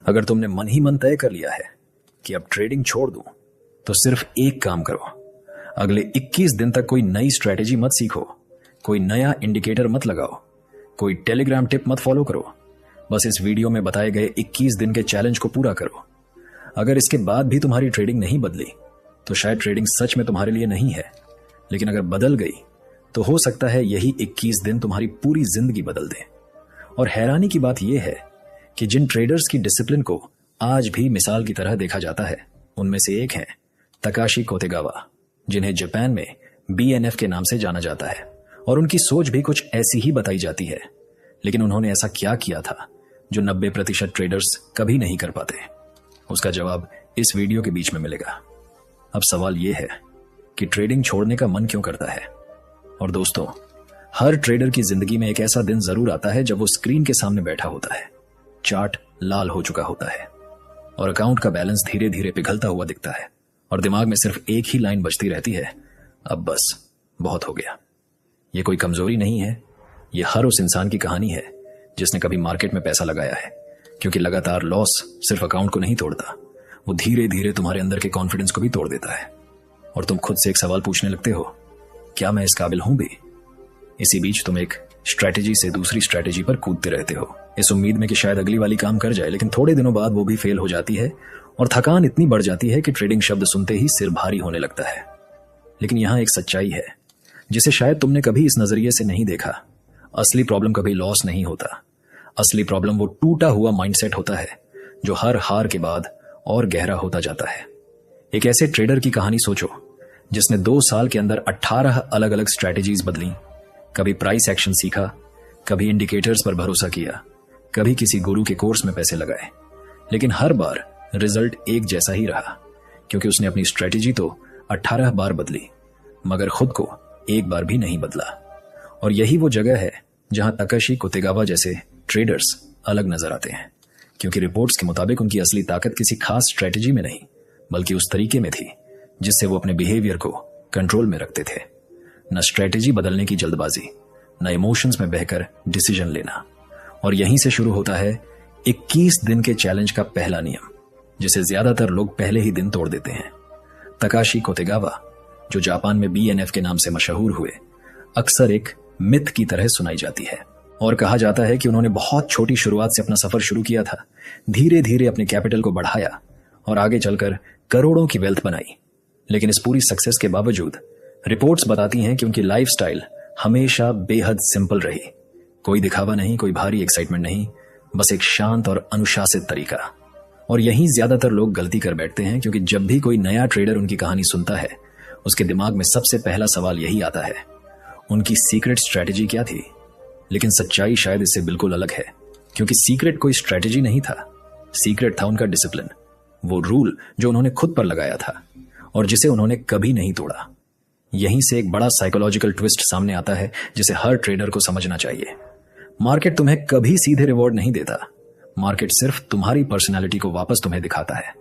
अगर तुमने मन ही मन तय कर लिया है कि अब ट्रेडिंग छोड़ दूं, तो सिर्फ एक काम करो। अगले 21 दिन तक कोई नई स्ट्रैटेजी मत सीखो, कोई नया इंडिकेटर मत लगाओ, कोई टेलीग्राम टिप मत फॉलो करो। बस इस वीडियो में बताए गए 21 दिन के चैलेंज को पूरा करो। अगर इसके बाद भी तुम्हारी ट्रेडिंग नहीं बदली, तो शायद ट्रेडिंग सच में तुम्हारे लिए नहीं है। लेकिन अगर बदल गई, तो हो सकता है यही 21 दिन तुम्हारी पूरी जिंदगी बदल दें। और हैरानी की बात यह है कि जिन ट्रेडर्स की डिसिप्लिन को आज भी मिसाल की तरह देखा जाता है, उनमें से एक है तकाशी कोतेगावा, जिन्हें जापान में BNF के नाम से जाना जाता है। और उनकी सोच भी कुछ ऐसी ही बताई जाती है। लेकिन उन्होंने ऐसा क्या किया था जो 90% ट्रेडर्स कभी नहीं कर पाते? उसका जवाब इस वीडियो के बीच में मिलेगा। अब सवाल यह है कि ट्रेडिंग छोड़ने का मन क्यों करता है? और दोस्तों, हर ट्रेडर की जिंदगी में एक ऐसा दिन जरूर आता है जब वो स्क्रीन के सामने बैठा होता है, चार्ट लाल हो चुका होता है और अकाउंट का बैलेंस धीरे धीरे पिघलता हुआ दिखता है और दिमाग में सिर्फ एक ही लाइन बजती रहती है, अब बस बहुत हो गया। ये कोई कमजोरी नहीं है, ये हर उस इंसान की कहानी है जिसने कभी मार्केट में पैसा लगाया है। क्योंकि लगातार लॉस सिर्फ अकाउंट को नहीं तोड़ता, वो धीरे धीरे तुम्हारे अंदर के कॉन्फिडेंस को भी तोड़ देता है और तुम खुद से एक सवाल पूछने लगते हो, क्या मैं इस काबिल हूं भी? इसी बीच तुम एक स्ट्रैटेजी से दूसरी स्ट्रैटेजी पर कूदते रहते हो, इस उम्मीद में कि शायद अगली वाली काम कर जाए। लेकिन थोड़े दिनों बाद वो भी फेल हो जाती है और थकान इतनी बढ़ जाती है कि ट्रेडिंग शब्द सुनते ही सिर भारी होने लगता है। लेकिन यहां एक सच्चाई है जिसे शायद तुमने कभी इस नजरिए से नहीं देखा। असली प्रॉब्लम कभी लॉस नहीं होता। असली प्रॉब्लम वो टूटा हुआ माइंडसेट होता है जो हर हार के बाद और गहरा होता जाता है। एक ऐसे ट्रेडर की कहानी सोचो जिसने 2 साल के अंदर 18 अलग अलग स्ट्रैटेजीज बदली। कभी प्राइस एक्शन सीखा, कभी इंडिकेटर्स पर भरोसा किया, कभी किसी गुरु के कोर्स में पैसे लगाए। लेकिन हर बार रिजल्ट एक जैसा ही रहा, क्योंकि उसने अपनी स्ट्रैटेजी तो 18 बार बदली, मगर खुद को एक बार भी नहीं बदला। और यही वो जगह है जहां तकाशी कोतेगावा जैसे ट्रेडर्स अलग नजर आते हैं, क्योंकि रिपोर्ट्स के मुताबिक उनकी असली ताकत किसी खास स्ट्रैटेजी में नहीं, बल्कि उस तरीके में थी जिससे वो अपने बिहेवियर को कंट्रोल में रखते थे। न स्ट्रैटेजी बदलने की जल्दबाजी, न इमोशंस में बहकर डिसीजन लेना। और यहीं से शुरू होता है 21 दिन के चैलेंज का पहला नियम, जिसे ज्यादातर लोग पहले ही दिन तोड़ देते हैं। तकाशी कोतेगावा, जो जापान में BNF के नाम से मशहूर हुए, अक्सर एक मिथ की तरह सुनाई जाती है और कहा जाता है कि उन्होंने बहुत छोटी शुरुआत से अपना सफर शुरू किया था, धीरे धीरे अपने कैपिटल को बढ़ाया और आगे चलकर करोड़ों की वेल्थ बनाई। लेकिन इस पूरी सक्सेस के बावजूद रिपोर्ट्स बताती हैं कि उनकी लाइफस्टाइल हमेशा बेहद सिंपल रही। कोई दिखावा नहीं, कोई भारी एक्साइटमेंट नहीं, बस एक शांत और अनुशासित तरीका। और यहीं ज्यादातर लोग गलती कर बैठते हैं, क्योंकि जब भी कोई नया ट्रेडर उनकी कहानी सुनता है, उसके दिमाग में सबसे पहला सवाल यही आता है, उनकी सीक्रेट स्ट्रैटेजी क्या थी? लेकिन सच्चाई शायद इससे बिल्कुल अलग है, क्योंकि सीक्रेट कोई स्ट्रैटेजी नहीं था। सीक्रेट था उनका डिसिप्लिन, वो रूल जो उन्होंने खुद पर लगाया था और जिसे उन्होंने कभी नहीं तोड़ा। यहीं से एक बड़ा साइकोलॉजिकल ट्विस्ट सामने आता है जिसे हर ट्रेडर को समझना चाहिए। मार्केट तुम्हें कभी सीधे रिवॉर्ड नहीं देता। मार्केट सिर्फ तुम्हारी पर्सनैलिटी को वापस तुम्हें दिखाता है।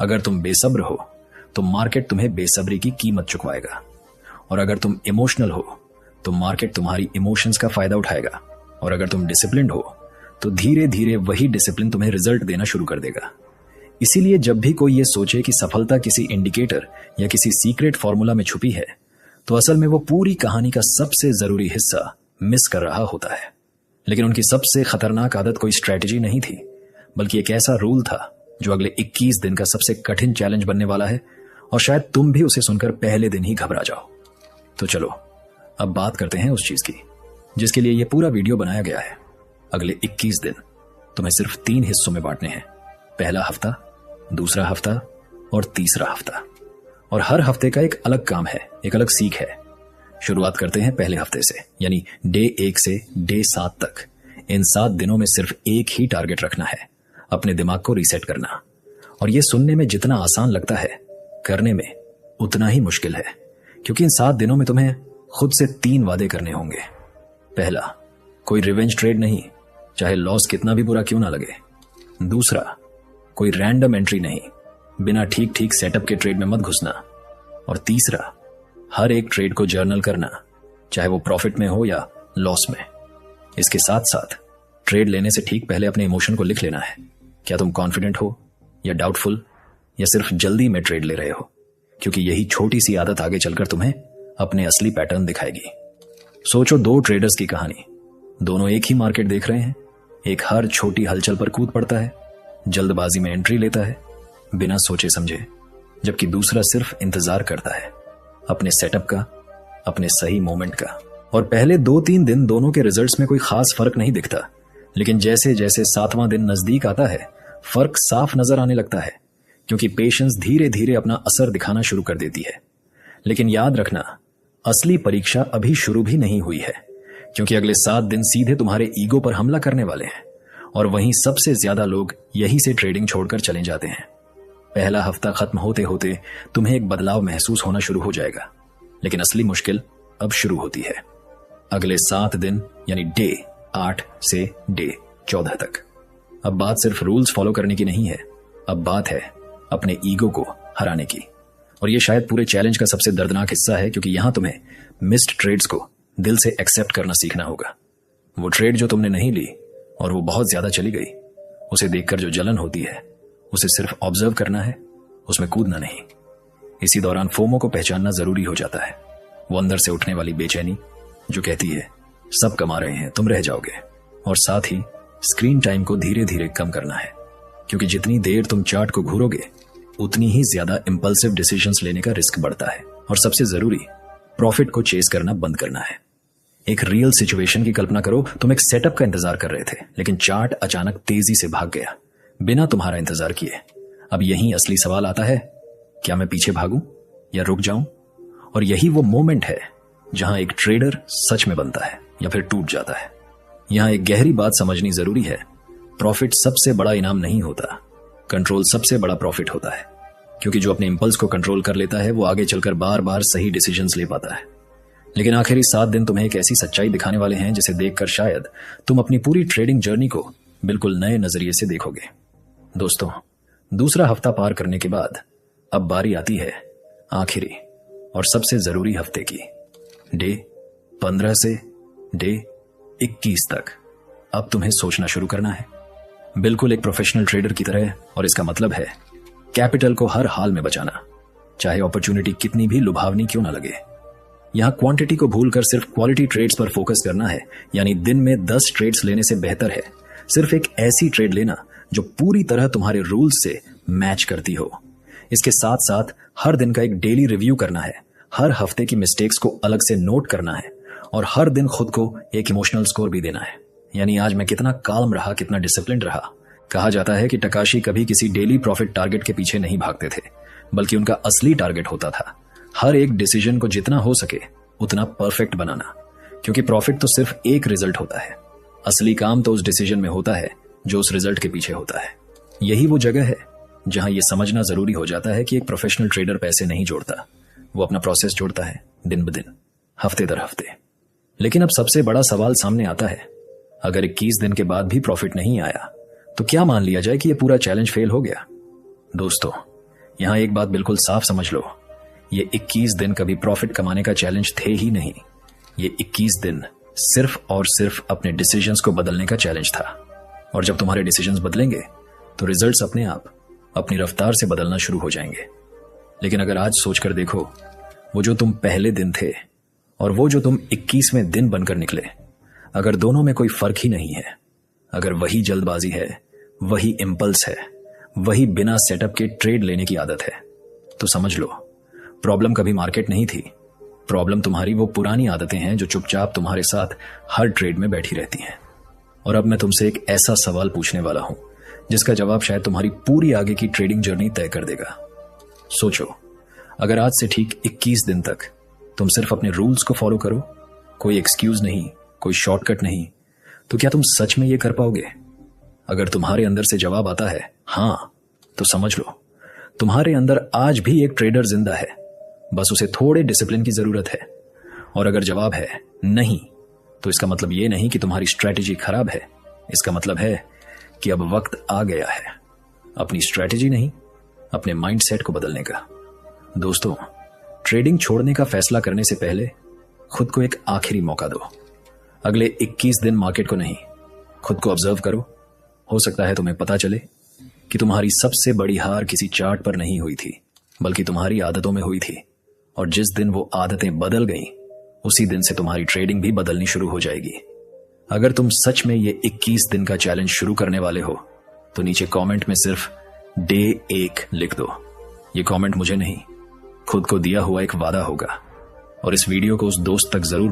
अगर तुम बेसब्र हो तो मार्केट तुम्हें बेसब्री की कीमत चुकवाएगा, और अगर तुम इमोशनल हो तो मार्केट तुम्हारी इमोशंस का फायदा उठाएगा, और अगर तुम डिसिप्लिन्ड हो तो धीरे धीरे वही डिसिप्लिन तुम्हें रिजल्ट देना शुरू कर देगा। इसीलिए जब भी कोई ये सोचे कि सफलता किसी इंडिकेटर या किसी सीक्रेट फॉर्मूला में छुपी है, तो असल में वो पूरी कहानी का सबसे जरूरी हिस्सा मिस कर रहा होता है। लेकिन उनकी सबसे खतरनाक आदत कोई स्ट्रैटेजी नहीं थी, बल्कि एक ऐसा रूल था जो अगले 21 दिन का सबसे कठिन चैलेंज बनने वाला है, और शायद तुम भी उसे सुनकर पहले दिन ही घबरा जाओ। तो चलो अब बात करते हैं उस चीज की जिसके लिए यह पूरा वीडियो बनाया गया है। अगले 21 दिन तुम्हें सिर्फ 3 हिस्सों में बांटने हैं, पहला हफ्ता, दूसरा हफ्ता और तीसरा हफ्ता। और हर हफ्ते का एक अलग काम है, एक अलग सीख है। शुरुआत करते हैं पहले हफ्ते से, यानी डे 1 से डे 7 तक। इन 7 दिनों में सिर्फ एक ही टारगेट रखना है, अपने दिमाग को रीसेट करना। और यह सुनने में जितना आसान लगता है, करने में उतना ही मुश्किल है, क्योंकि इन 7 दिनों में तुम्हें खुद से 3 वादे करने होंगे। पहला, कोई रिवेंज ट्रेड नहीं, चाहे लॉस कितना भी बुरा क्यों ना लगे। दूसरा, कोई रैंडम एंट्री नहीं, बिना ठीक ठीक सेटअप के ट्रेड में मत घुसना। और तीसरा, हर एक ट्रेड को जर्नल करना, चाहे वो प्रॉफिट में हो या लॉस में। इसके साथ साथ ट्रेड लेने से ठीक पहले अपने इमोशन को लिख लेना है क्या तुम कॉन्फिडेंट हो या डाउटफुल, या सिर्फ जल्दी में ट्रेड ले रहे हो? क्योंकि यही छोटी सी आदत आगे चलकर तुम्हें अपने असली पैटर्न दिखाएगी। सोचो, दो ट्रेडर्स की कहानी। दोनों एक ही मार्केट देख रहे हैं। एक हर छोटी हलचल पर कूद पड़ता है, जल्दबाजी में एंट्री लेता है बिना सोचे समझे, जबकि दूसरा सिर्फ इंतजार करता है अपने सेटअप का, अपने सही मोमेंट का। और पहले 2-3 दिन दोनों के रिजल्ट्स में कोई खास फर्क नहीं दिखता, लेकिन जैसे जैसे 7वां दिन नजदीक आता है फर्क साफ नजर आने लगता है, क्योंकि पेशेंस धीरे धीरे अपना असर दिखाना शुरू कर देती है। लेकिन याद रखना, असली परीक्षा अभी शुरू भी नहीं हुई है, क्योंकि अगले 7 दिन सीधे तुम्हारे ईगो पर हमला करने वाले हैं। और वहीं सबसे ज्यादा लोग यही से ट्रेडिंग छोड़कर चले जाते हैं। पहला हफ्ता खत्म होते होते तुम्हें एक बदलाव महसूस होना शुरू हो जाएगा, लेकिन असली मुश्किल अब शुरू होती है अगले 7 दिन, यानी डे 8 से डे 14 तक। अब बात सिर्फ रूल्स फॉलो करने की नहीं है, अब बात है अपने ईगो को हराने की। और ये शायद पूरे चैलेंज का सबसे दर्दनाक हिस्सा है, क्योंकि यहां तुम्हें मिस्ड ट्रेड्स को दिल से एक्सेप्ट करना सीखना होगा। वो ट्रेड जो तुमने नहीं ली और वो बहुत ज्यादा चली गई, उसे देखकर जो जलन होती है उसे सिर्फ ऑब्जर्व करना है, उसमें कूदना नहीं। इसी दौरान फोमो को पहचानना जरूरी हो जाता है, वो अंदर से उठने वाली बेचैनी जो कहती है सब कमा रहे हैं, तुम रह जाओगे। और साथ ही स्क्रीन टाइम को धीरे धीरे कम करना है, क्योंकि जितनी देर तुम चार्ट को घूरोगे उतनी ही ज्यादा इंपल्सिव डिसीजंस लेने का रिस्क बढ़ता है। और सबसे जरूरी, प्रॉफिट को चेस करना बंद करना है। एक रियल सिचुएशन की कल्पना करो, तुम एक सेटअप का इंतजार कर रहे थे, लेकिन चार्ट अचानक तेजी से भाग गया बिना तुम्हारा इंतजार किए। अब यही असली सवाल आता है, क्या मैं पीछे भागूं या रुक जाऊं? और यही वो मोमेंट है जहां एक ट्रेडर सच में बनता है या फिर टूट जाता है। यहां एक गहरी बात समझनी जरूरी है, प्रॉफिट सबसे बड़ा इनाम नहीं होता, कंट्रोल सबसे बड़ा प्रॉफिट होता है। क्योंकि जो अपने इंपल्स को कंट्रोल कर लेता है वो आगे चलकर बार बार सही डिसीजंस ले पाता है। लेकिन आखिरी 7 दिन तुम्हें एक ऐसी सच्चाई दिखाने वाले हैं जिसे देखकर शायद तुम अपनी पूरी ट्रेडिंग जर्नी को बिल्कुल नए नजरिए से देखोगे। दोस्तों, दूसरा हफ्ता पार करने के बाद अब बारी आती है आखिरी और सबसे जरूरी हफ्ते की, डे 15 से डे 21 तक। अब तुम्हें सोचना शुरू करना है, बिल्कुल एक प्रोफेशनल ट्रेडर की तरह। और इसका मतलब है कैपिटल को हर हाल में बचाना, चाहे अपॉर्चुनिटी कितनी भी लुभावनी क्यों ना लगे। यहां क्वांटिटी को भूलकर सिर्फ क्वालिटी ट्रेड्स पर फोकस करना है, यानी दिन में 10 ट्रेड्स लेने से बेहतर है सिर्फ एक ऐसी ट्रेड लेना जो पूरी तरह तुम्हारे रूल्स से मैच करती हो। इसके साथ साथ हर दिन का एक डेली रिव्यू करना है, हर हफ्ते की मिस्टेक्स को अलग से नोट करना है और हर दिन खुद को एक इमोशनल स्कोर भी देना है, यानी आज मैं कितना काल्म रहा, कितना डिसिप्लिन रहा। कहा जाता है कि टकाशी कभी किसी डेली प्रॉफिट टारगेट के पीछे नहीं भागते थे, बल्कि उनका असली टारगेट होता था हर एक डिसीजन को जितना हो सके उतना परफेक्ट बनाना। क्योंकि प्रॉफिट तो सिर्फ एक रिजल्ट होता है, असली काम तो उस डिसीजन में होता है जो उस रिजल्ट के पीछे होता है। यही वो जगह है जहां यह समझना जरूरी हो जाता है कि एक प्रोफेशनल ट्रेडर पैसे नहीं जोड़ता, वो अपना प्रोसेस जोड़ता है, दिन ब दिन, हफ्ते दर हफ्ते। लेकिन अब सबसे बड़ा सवाल सामने आता है, अगर 21 दिन के बाद भी प्रॉफिट नहीं आया तो क्या मान लिया जाए कि यह पूरा चैलेंज फेल हो गया? दोस्तों, यहां एक बात बिल्कुल साफ समझ लो, ये 21 दिन कभी प्रॉफिट कमाने का चैलेंज थे ही नहीं। ये 21 दिन सिर्फ और सिर्फ अपने डिसीजंस को बदलने का चैलेंज था। और जब तुम्हारे डिसीजंस बदलेंगे तो रिजल्ट्स अपने आप अपनी रफ्तार से बदलना शुरू हो जाएंगे। लेकिन अगर आज सोचकर देखो, वो जो तुम पहले दिन थे और वो जो तुम 21वें दिन बनकर निकले, अगर दोनों में कोई फर्क ही नहीं है, अगर वही जल्दबाजी है, वही इंपल्स है, वही बिना सेटअप के ट्रेड लेने की आदत है, तो समझ लो प्रॉब्लम कभी मार्केट नहीं थी। प्रॉब्लम तुम्हारी वो पुरानी आदतें हैं जो चुपचाप तुम्हारे साथ हर ट्रेड में बैठी रहती हैं। और अब मैं तुमसे एक ऐसा सवाल पूछने वाला हूं जिसका जवाब शायद तुम्हारी पूरी आगे की ट्रेडिंग जर्नी तय कर देगा। सोचो, अगर आज से ठीक 21 दिन तक तुम सिर्फ अपने रूल्स को फॉलो करो, कोई एक्सक्यूज नहीं, कोई शॉर्टकट नहीं, तो क्या तुम सच में ये कर पाओगे? अगर तुम्हारे अंदर से जवाब आता है हां, तो समझ लो तुम्हारे अंदर आज भी एक ट्रेडर जिंदा है, बस उसे थोड़े डिसिप्लिन की जरूरत है। और अगर जवाब है नहीं, तो इसका मतलब ये नहीं कि तुम्हारी स्ट्रैटेजी खराब है, इसका मतलब है कि अब वक्त आ गया है अपनी स्ट्रैटेजी नहीं, अपने माइंडसेट को बदलने का। दोस्तों, ट्रेडिंग छोड़ने का फैसला करने से पहले खुद को एक आखिरी मौका दो। अगले 21 दिन मार्केट को नहीं, खुद को ऑब्जर्व करो। हो सकता है तुम्हें पता चले कि तुम्हारी सबसे बड़ी हार किसी चार्ट पर नहीं हुई थी, बल्कि तुम्हारी आदतों में हुई थी। और जिस दिन वो आदतें बदल गईं, उसी दिन से तुम्हारी ट्रेडिंग भी बदलनी शुरू हो जाएगी। अगर तुम सच में ये 21 दिन का चैलेंज शुरू करने वाले हो तो नीचे कमेंट में सिर्फ डे 1 लिख दो। ये कमेंट मुझे नहीं, खुद को दिया हुआ एक वादा होगा। और इस वीडियो को उस दोस्त तक जरूर